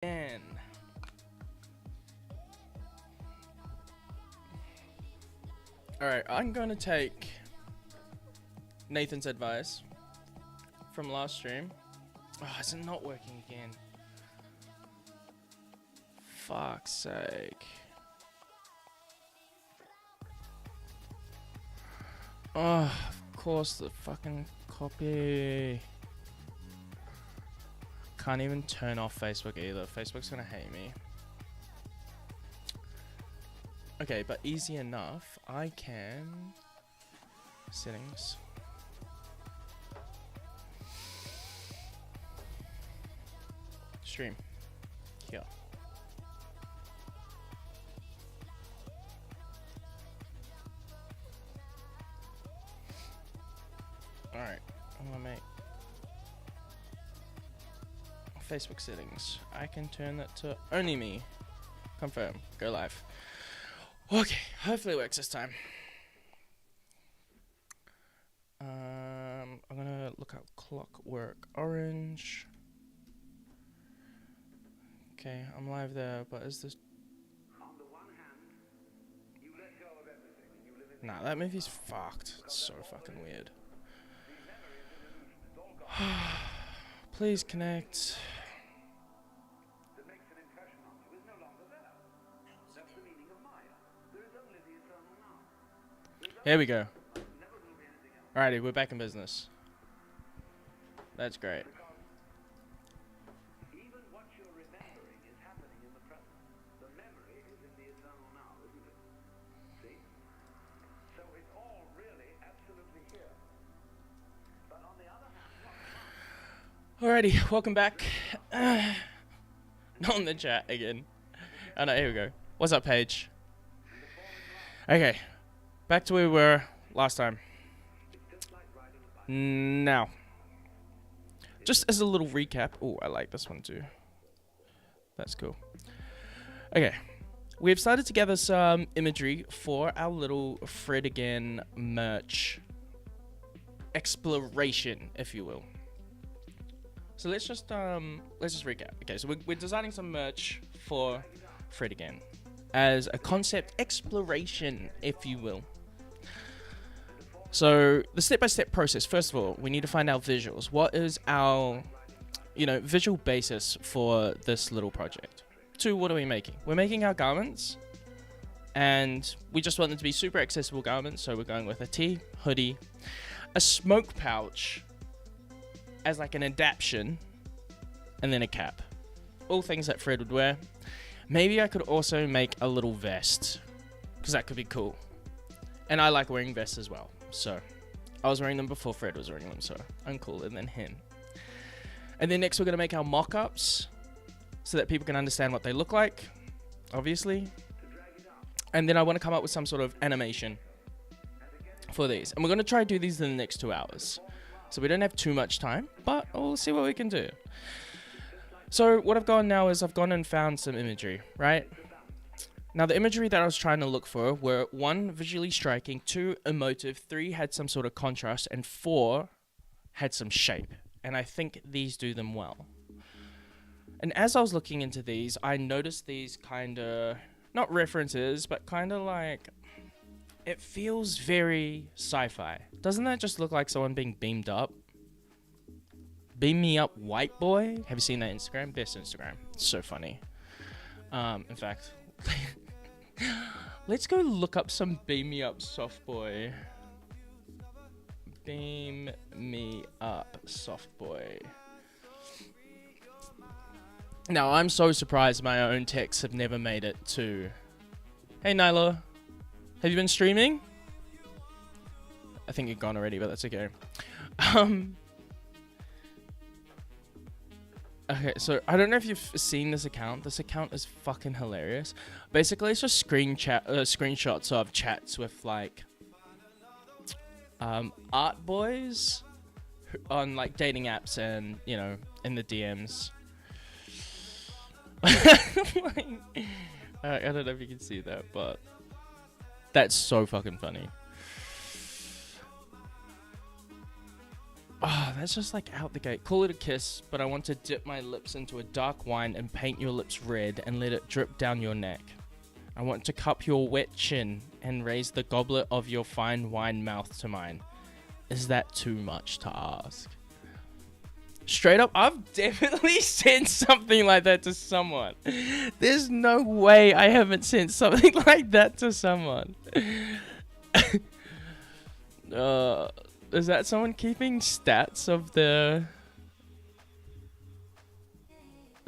And alright, I'm gonna take Nathan's advice from last stream. Oh, is it not working again? Fuck's sake. Oh, of course the fucking copy. Can't even turn off Facebook either. Facebook's gonna hate me. Okay, but easy enough. I can... Settings. Stream. Here. Alright, I'm gonna make Facebook settings. I can turn that to only me. Confirm. Go live. Okay, hopefully it works this time. I'm gonna look up Clockwork Orange. Okay, I'm live there, but is this... Nah, that movie's fucked. It's so fucking weird. Please connect. Here we go. Alrighty, we're back in business. That's great. Alrighty, welcome back. Not in the chat again. Oh no, here we go. What's up, Paige? Okay, back to where we were last time. Now, just as a little recap. Oh, I like this one too. That's cool. Okay, we've started to gather some imagery for our little Fred Again merch exploration, if you will. So let's just recap. Okay, so we're designing some merch for Fred Again as a concept exploration, if you will. So the step-by-step process. First of all, we need to find our visuals. What is our, visual basis for this little project? 2, what are we making? We're making our garments, and we just want them to be super accessible garments. So we're going with a tee, hoodie, a smoke pouch as like an adaptation, and then a cap. All things that Fred would wear. Maybe I could also make a little vest, because that could be cool. And I like wearing vests as well. So I was wearing them before Fred was wearing them, so I'm cooler than him. And then next we're going to make our mock-ups so that people can understand what they look like, obviously. And then I want to come up with some sort of animation for these. And we're going to try to do these in the next 2 hours. So we don't have too much time, but we'll see what we can do. So what I've gone now is I've gone and found some imagery, right? Now the imagery that I was trying to look for were 1, visually striking, 2, emotive, 3, had some sort of contrast, and 4, had some shape. And I think these do them well. And as I was looking into these, I noticed these kind of, not references, but kind of like, it feels very sci-fi. Doesn't that just look like someone being beamed up? Beam me up, white boy. Have you seen that Instagram? Best Instagram. It's so funny. In fact, let's go look up some beam me up, soft boy. Beam me up, soft boy. Now, I'm so surprised my own texts have never made it to... Hey, Nyla. Have you been streaming? I think you're gone already, but that's okay. Okay, so I don't know if you've seen this account. This account is fucking hilarious. Basically, it's just screenshots of chats with like art boys on like dating apps and in the DMs. Like, I don't know if you can see that, but that's so fucking funny. Oh, that's just like out the gate. Call it a kiss, but I want to dip my lips into a dark wine and paint your lips red and let it drip down your neck. I want to cup your wet chin and raise the goblet of your fine wine mouth to mine. Is that too much to ask? Straight up, I've definitely sent something like that to someone. There's no way I haven't sent something like that to someone. Is that someone keeping stats of the...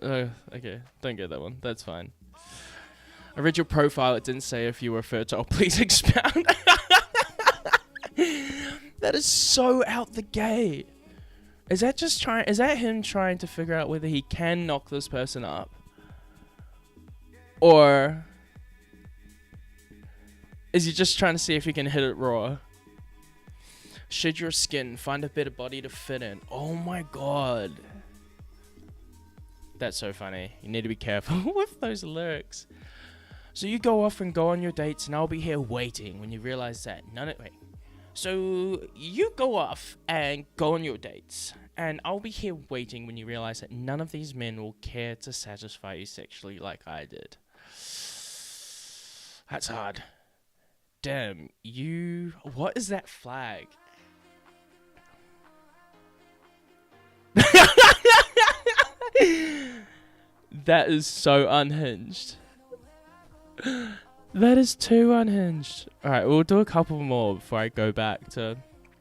okay, don't get that one. That's fine. I read your profile. It didn't say if you were fertile. Please expound. That is so out the gate. Is that him trying to figure out whether he can knock this person up? Or is he just trying to see if he can hit it raw? Shed your skin, find a better body to fit in. Oh my god. That's so funny. You need to be careful with those lyrics. So you go off and go on your dates and I'll be here waiting when you realize that So you go off and go on your dates and I'll be here waiting when you realize that none of these men will care to satisfy you sexually like I did. That's hard. Damn, what is that flag? That is so unhinged. That is too unhinged. Alright, we'll do a couple more before I go back to...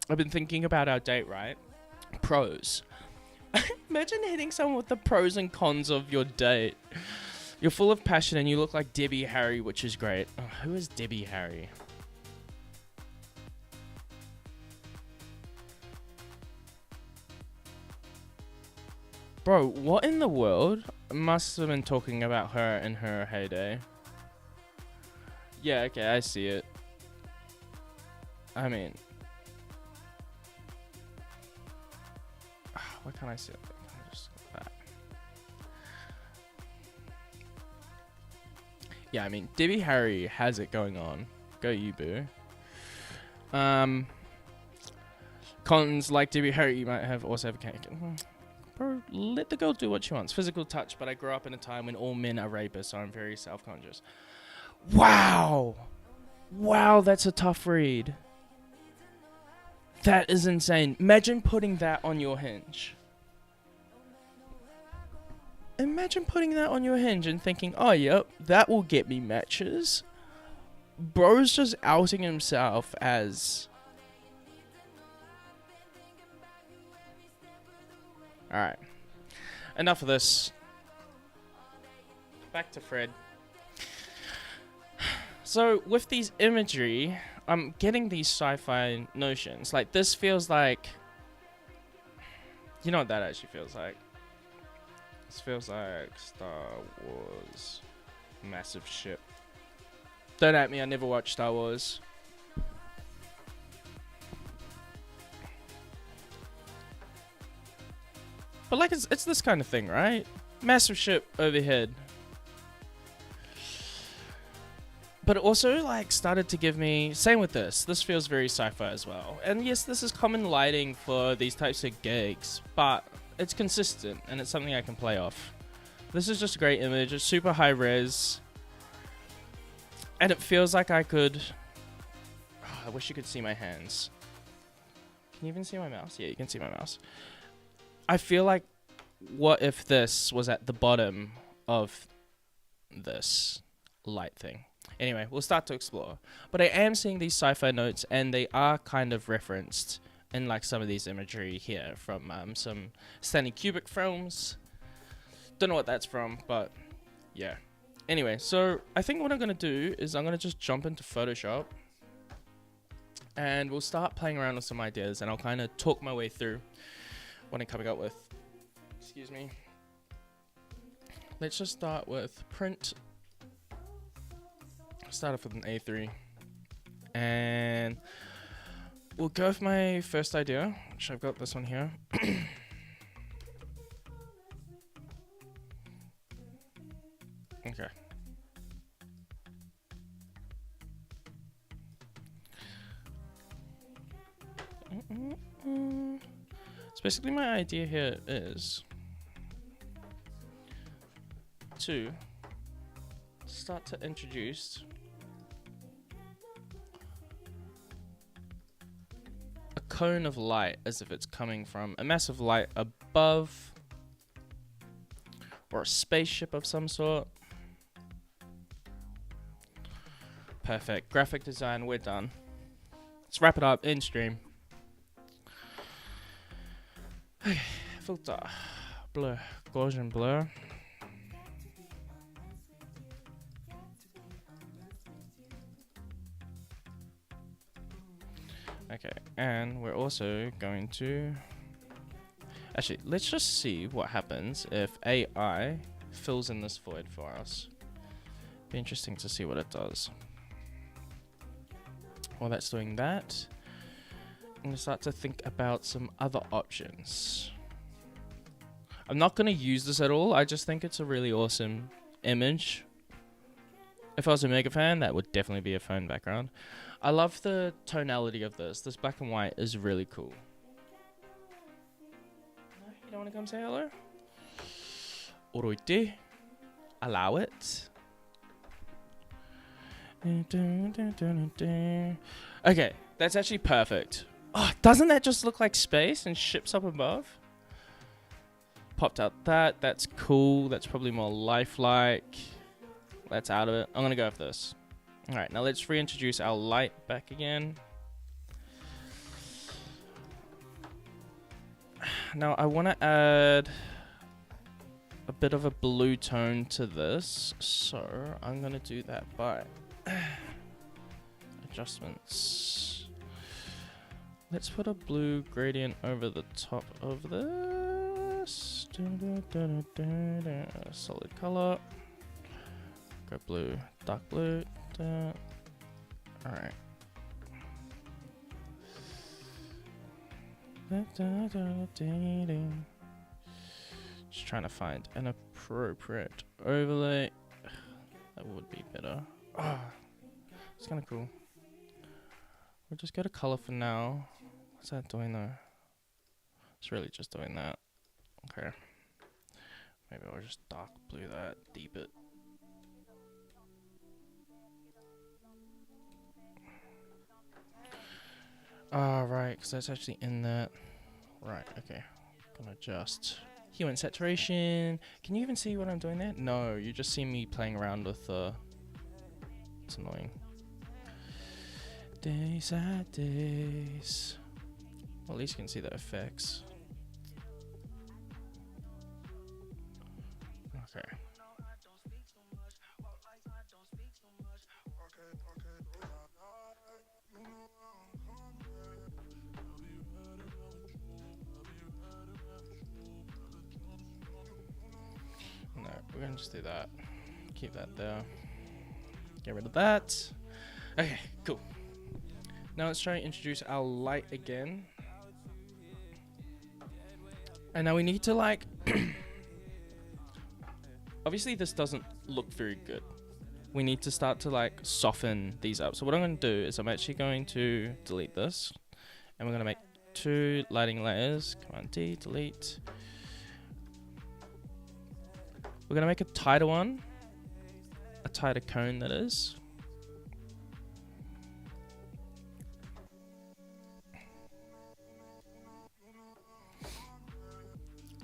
I've been thinking about our date, right? Pros. Imagine hitting someone with the pros and cons of your date. You're full of passion and you look like Debbie Harry, which is great. Oh, who is Debbie Harry? Bro, what in the world? Must have been talking about her in her heyday. Yeah, okay, I see it. I mean... why can't I see it? Can I just look at that? Yeah, I mean, Debbie Harry has it going on. Go you, boo. Cons, like Debbie Harry, you might also have a cake. Bro, let the girl do what she wants. Physical touch, but I grew up in a time when all men are rapists, so I'm very self-conscious. Wow! Wow, that's a tough read. That is insane. Imagine putting that on your hinge. Imagine putting that on your hinge and thinking, oh, yep, that will get me matches. Bro's just outing himself as... Alright. Enough of this. Back to Fred. So, with these imagery, I'm getting these sci-fi notions. Like, this feels like... You know what that actually feels like? This feels like Star Wars. Massive ship. Don't at me, I never watched Star Wars. But like, it's this kind of thing, right? Massive ship overhead. But it also like started to give me, same with this. This feels very sci-fi as well. And yes, this is common lighting for these types of gigs, but it's consistent and it's something I can play off. This is just a great image. It's super high res. And it feels like I could... Oh, I wish you could see my hands. Can you even see my mouse? Yeah, you can see my mouse. I feel like, what if this was at the bottom of this light thing? Anyway, we'll start to explore. But I am seeing these sci-fi notes, and they are kind of referenced in like some of these imagery here from some Stanley Kubrick films. Don't know what that's from, but yeah. Anyway, so I think what I'm going to do is I'm going to just jump into Photoshop, and we'll start playing around with some ideas, and I'll kind of talk my way through what I'm coming up with. Excuse me. Let's just start with print. Start off with an A3. And we'll go with my first idea, which I've got this one here. Okay. So basically my idea here is to start to introduce a cone of light as if it's coming from a massive light above or a spaceship of some sort. Perfect. Graphic design, we're done. Let's wrap it up in stream. Okay, filter, blur, Gaussian blur. Okay, and we're also going to... Actually, let's just see what happens if AI fills in this void for us. Be interesting to see what it does. While that's doing that, I'm going to start to think about some other options. I'm not going to use this at all. I just think it's a really awesome image. If I was a mega fan, that would definitely be a phone background. I love the tonality of this. This black and white is really cool. You don't want to come say hello? Alrighty. Allow it. Okay, that's actually perfect. Oh, doesn't that just look like space and ships up above? Popped out that. That's cool. That's probably more lifelike. That's out of it. I'm going to go with this. Alright, now let's reintroduce our light back again. Now I want to add a bit of a blue tone to this. So I'm going to do that by adjustments. Let's put a blue gradient over the top of this. Solid color. Go blue, dark blue. Alright. Just trying to find an appropriate overlay. That would be better. Oh, it's kind of cool. We'll just go to color for now. What's that doing though? It's really just doing that. Okay. Maybe I'll just dark blue that, deep it. Ah, right, because that's actually in that. Right, okay. Gonna adjust hue and saturation. Can you even see what I'm doing there? No, you just see me playing around with it's annoying. Days at days. Well, at least you can see the effects. Okay. No, we're gonna just do that. Keep that there. Get rid of that. Okay, cool. Now let's try and introduce our light again. And now we need to like... Obviously this doesn't look very good. We need to start to like soften these up. So what I'm going to do is I'm actually going to delete this. And we're going to make 2 lighting layers. Command D, delete. We're going to make a tighter one. A tighter cone, that is.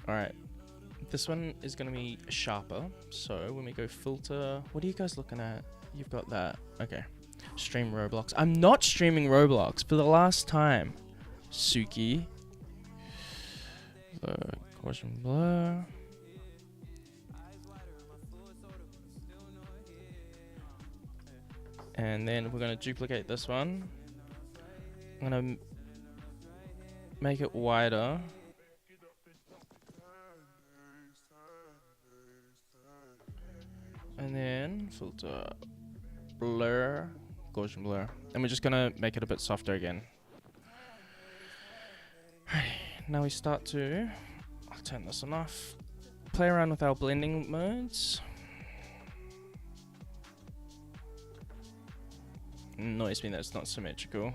Alright. This one is going to be sharper. So when we go filter, what are you guys looking at? You've got that. Okay. Stream Roblox. I'm not streaming Roblox for the last time. Suki. Gaussian blur. And then we're going to duplicate this one. I'm going to make it wider. And then filter, blur, Gaussian blur. And we're just going to make it a bit softer again. Now we start to, I'll turn this one off, play around with our blending modes. Annoys me that it's not symmetrical.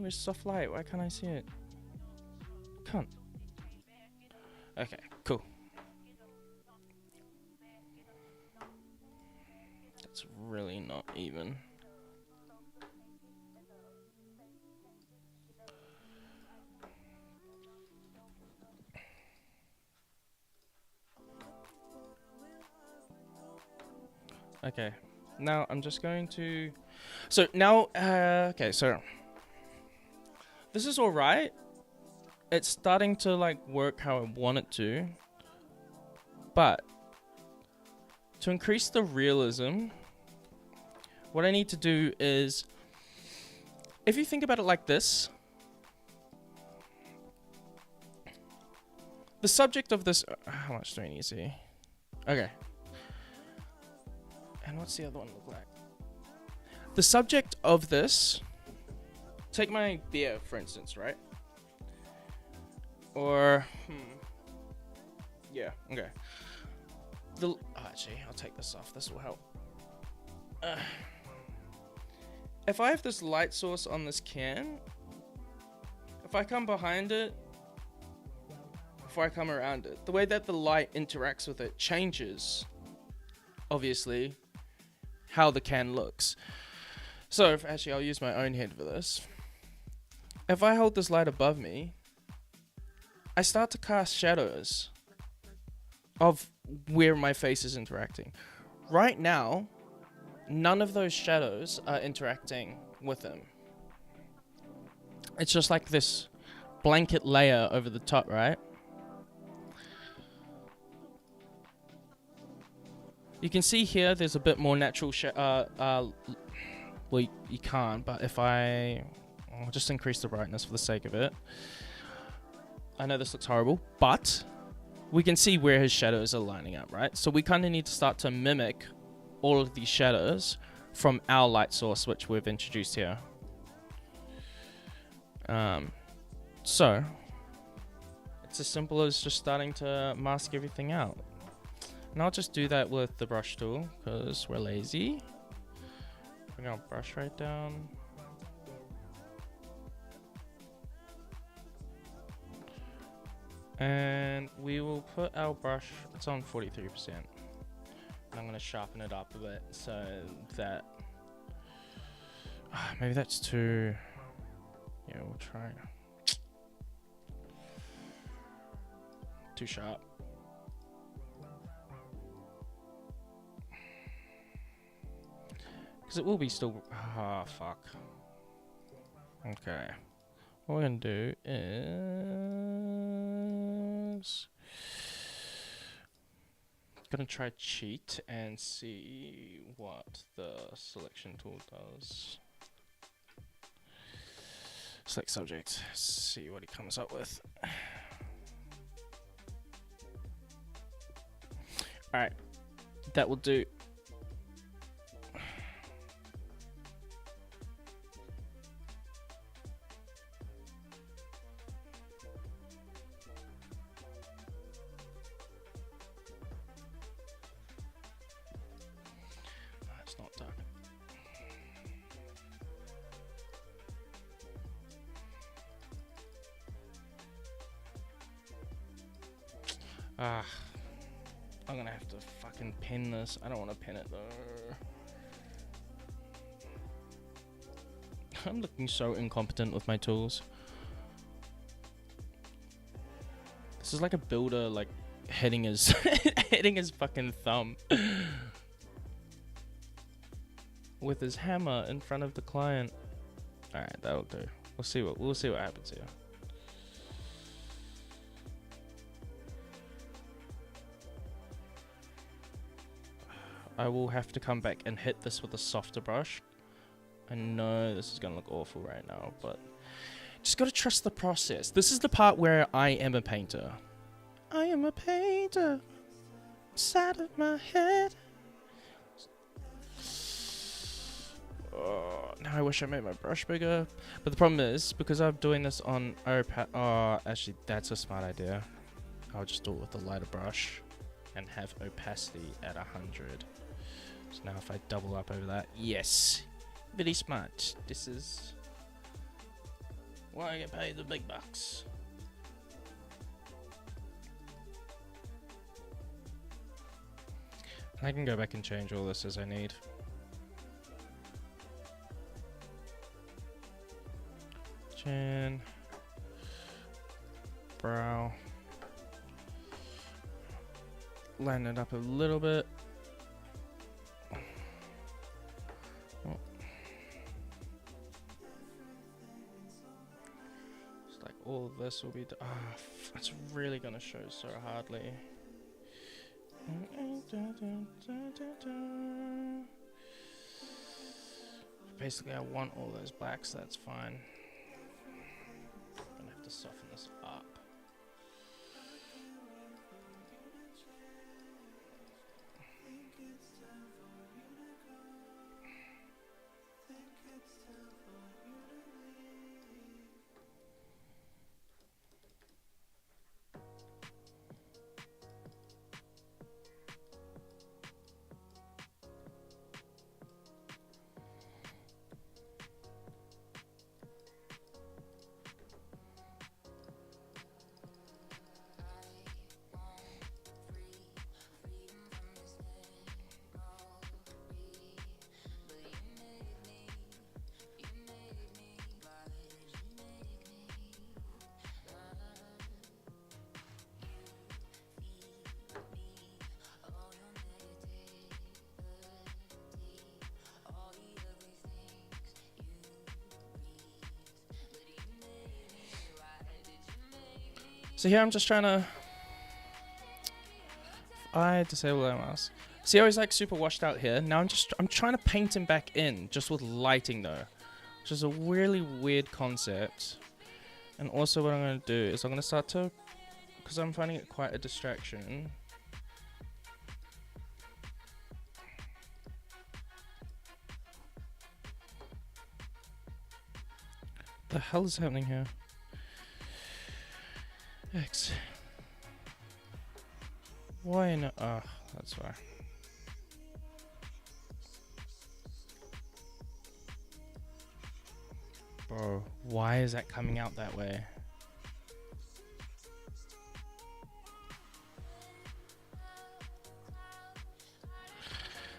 Where's soft light? Why can't I see it? Can't. Okay, cool. That's really not even. Okay, now I'm just going to. So now, okay, so this is all right. It's starting to like work how I want it to, but to increase the realism, what I need to do is, if you think about it like this, the subject of this. How much do I need to see? Okay. And what's the other one look like? The subject of this, take my beer for instance, right? Or, yeah, okay. Actually, I'll take this off. This will help. If I have this light source on this can, if I come behind it, before I come around it, the way that the light interacts with it changes, obviously, how the can looks. So, actually, I'll use my own head for this. If I hold this light above me, I start to cast shadows of where my face is interacting. Right now, none of those shadows are interacting with him. It's just like this blanket layer over the top, right? You can see here there's a bit more natural well, you can't, but if I'll just increase the brightness for the sake of it. I know this looks horrible, but we can see where his shadows are lining up, right? So we kind of need to start to mimic all of these shadows from our light source, which we've introduced here. So it's as simple as just starting to mask everything out. And I'll just do that with the brush tool because we're lazy. Bring our brush right down. And we will put our brush, it's on 43%. I'm going to sharpen it up a bit so that, maybe that's too, yeah, we'll try. Too sharp. Because it will be still, fuck. Okay. What we're going to do is going to try cheat and see what the selection tool does. Select subject, see what he comes up with. Alright, that will do. It's not dark. I'm gonna have to fucking pen this. I don't want to pen it though. I'm looking so incompetent with my tools. This is like a builder, like hitting his hitting his fucking thumb with his hammer in front of the client. All right, that'll do. We'll see what happens here. I will have to come back and hit this with a softer brush. I know this is gonna look awful right now, but just gotta trust the process. This is the part where I am a painter. I am a painter inside of my head. Oh, now I wish I made my brush bigger. But the problem is, because I'm doing this on actually that's a smart idea. I'll just do it with a lighter brush and have opacity at 100. So now if I double up over that, yes, Very smart. This is why I get paid the big bucks. I can go back and change all this as I need. Chin. Brow. Line it up a little bit. Oh. It's like all of this will be. It's really gonna show so hardly. Basically, I want all those blacks. That's fine. I'm gonna have to soften this up. So here I'm just trying to. I disable that mask. See how he's like super washed out here? Now I'm trying to paint him back in just with lighting though, which is a really weird concept. And also what I'm going to do is I'm going to start to, because I'm finding it quite a distraction. The hell is happening here? X. Why not? Oh, that's why. Bro, why is that coming out that way?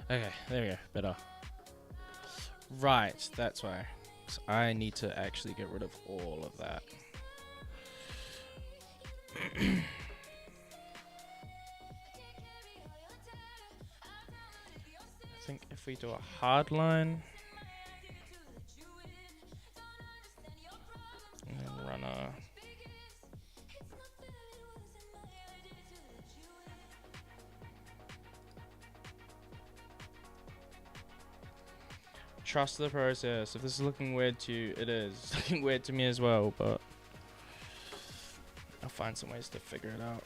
Okay, there we go. Better. Right, that's why. 'Cause I need to actually get rid of all of that. I think if we do a hard line and then run a trust the process. If this is looking weird to you, it is. It's looking weird to me as well, but I'll find some ways to figure it out.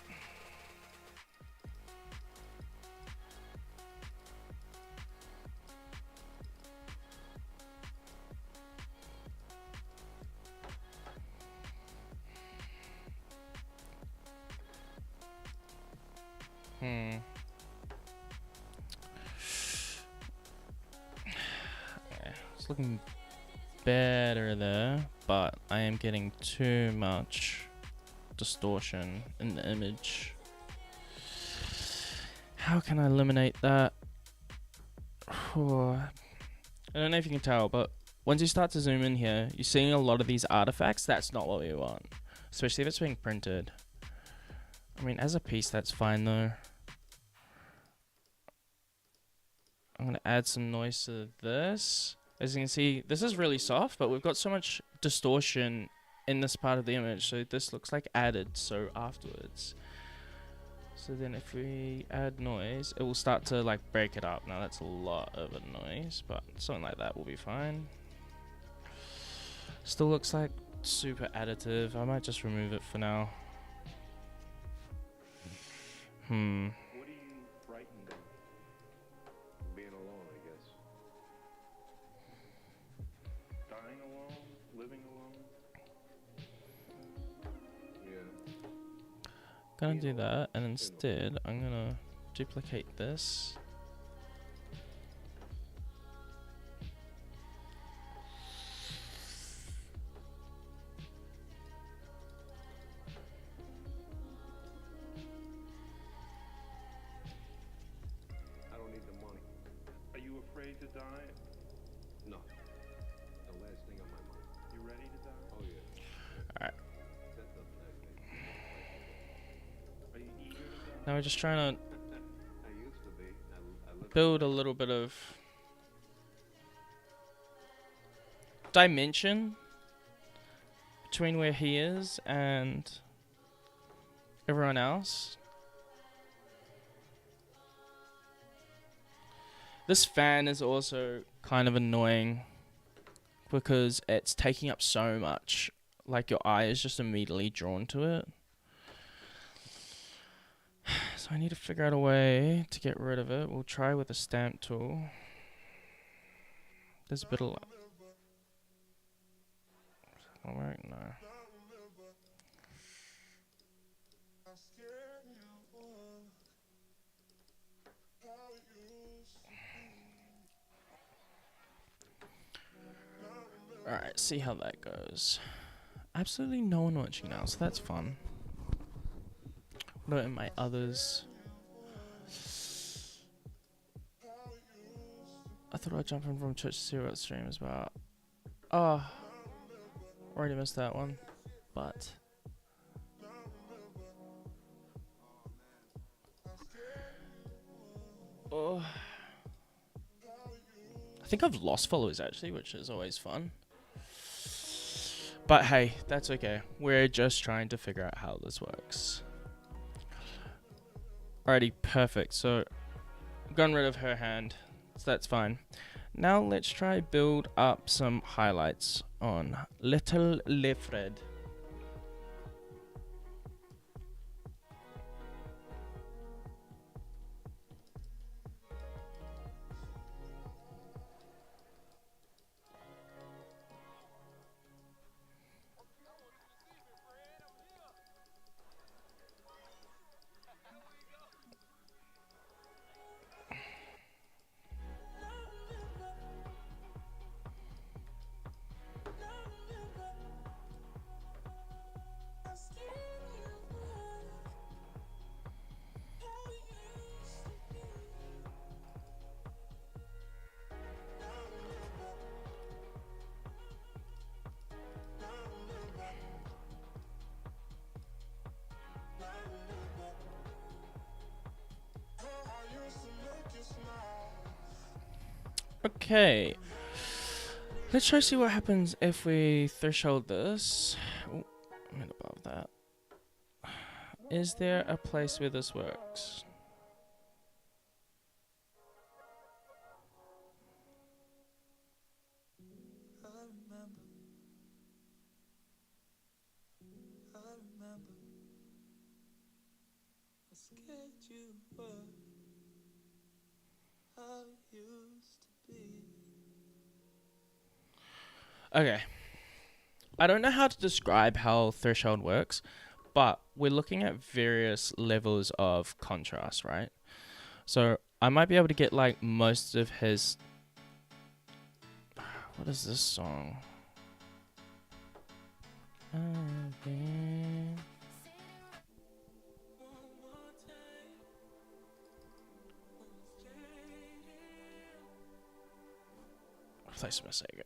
Okay, it's looking better there, but I am getting too much distortion in the image. How can I eliminate that? I don't know if you can tell, but once you start to zoom in here, you're seeing a lot of these artifacts. That's not what we want, especially if it's being printed. I mean, as a piece, that's fine though. I'm gonna add some noise to this. As you can see, this is really soft, but we've got so much distortion in this part of the image, so this looks like added so afterwards. So then if we add noise, it will start to like break it up. Now that's a lot of a noise, but something like that will be fine. Still looks like super additive. I might just remove it for now. What are you frightened of? Being alone, I guess. Dying alone? Living alone? Yeah. Gonna do that, and instead I'm gonna duplicate this. die? No. The last thing on my mind. You ready to die? Oh yeah. Alright. Set up that day. Are you eager to die? Now we're just trying to I used to be. I lived build a little bit of dimension between where he is and everyone else. This fan is also kind of annoying because it's taking up so much. Like your eye is just immediately drawn to it. So I need to figure out a way to get rid of it. We'll try with the stamp tool. There's a bit of... Alright, no. Alright, see how that goes. Absolutely no one watching now, so that's fun. What about my others? I thought I'd jump in from Twitch to see what stream is about. Oh, already missed that one. But oh, I think I've lost followers actually, which is always fun. But hey, that's okay. We're just trying to figure out how this works. Alrighty, perfect. So, gotten rid of her hand, so that's fine. Now let's try build up some highlights on Little Lefred. Okay, let's try to see what happens if we threshold this. Oh, I'm above that. Is there a place where this works? Okay. I don't know how to describe how threshold works, but we're looking at various levels of contrast, right? So I might be able to get like most of his... What is this song? Place my Sega.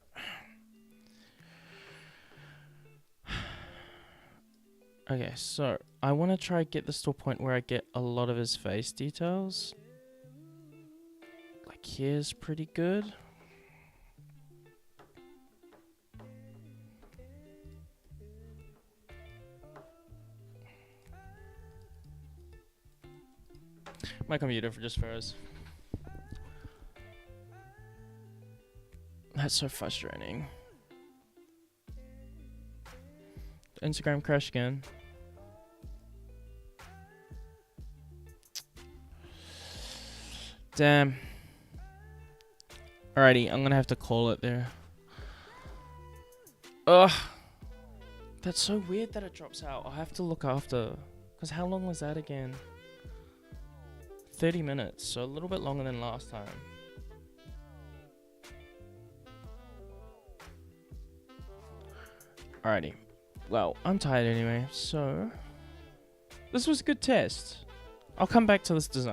Okay, so I want to try get this to a point where I get a lot of his face details. Like here's pretty good. My computer just froze. That's so frustrating. Instagram crashed again. Damn. Alrighty, I'm gonna have to call it there. Ugh. That's so weird that it drops out. I'll have to look after. Because how long was that again? 30 minutes, so a little bit longer than last time. Alrighty. Well, I'm tired anyway, so... This was a good test. I'll come back to this design.